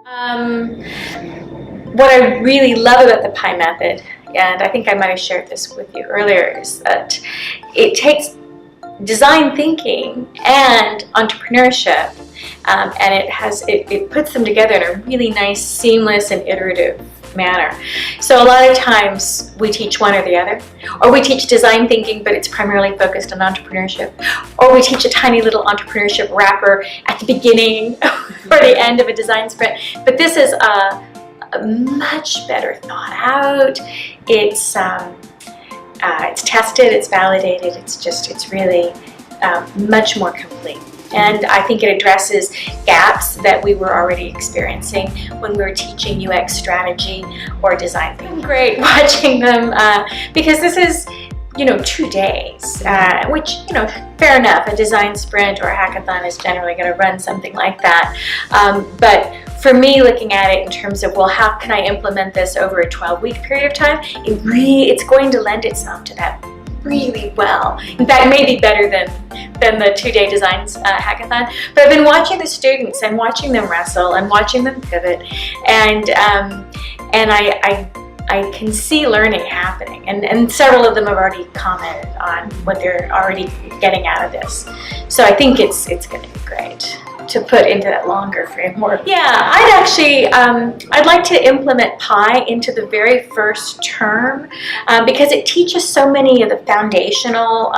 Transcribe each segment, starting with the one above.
What I really love about the PI method, and I think I might have shared this with you earlier, is that it takes design thinking and entrepreneurship, and it puts them together in a really nice, seamless, and iterative manner. So a lot of times we teach one or the other, or we teach design thinking but it's primarily focused on entrepreneurship, or we teach a tiny little entrepreneurship wrapper at the beginning or the end of a design sprint. But this is a much better thought out. It's tested, it's validated, it's really much more complete. And I think it addresses gaps that we were already experiencing when we were teaching UX strategy or design thinking. Great watching them because this is, 2 days, which, fair enough. A design sprint or a hackathon is generally going to run something like that. But for me, looking at it in terms of, well, how can I implement this over a 12-week period of time? It's going to lend itself to that really well. In fact, maybe better than the 2-day designs hackathon. But I've been watching the students and watching them wrestle and watching them pivot, and I can see learning happening, and several of them have already commented on what they're already getting out of this. So I think it's going to be great to put into that longer framework. Yeah, I'd like to implement PI into the very first term because it teaches so many of the foundational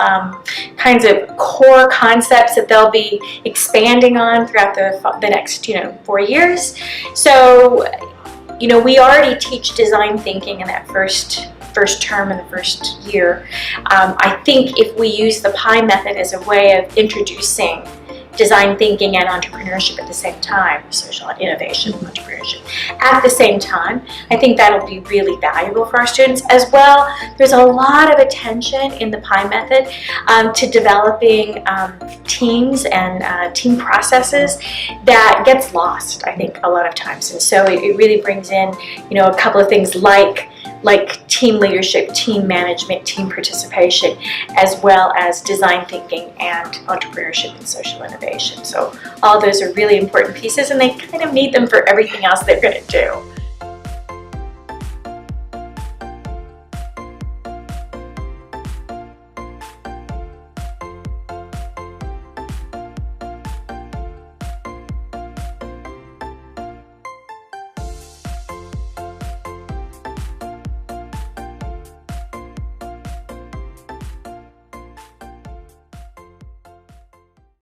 kinds of core concepts that they'll be expanding on throughout the next 4 years. So we already teach design thinking in that first term in the first year. I think if we use the PI method as a way of introducing design thinking and entrepreneurship at the same time, social innovation and entrepreneurship at the same time, I think that'll be really valuable for our students as well. There's a lot of attention in the PI method to developing teams and team processes that gets lost, I think, a lot of times. And so it really brings in, a couple of things like team leadership, team management, team participation, as well as design thinking and entrepreneurship and social innovation. So all those are really important pieces, and they kind of need them for everything else they're going to do.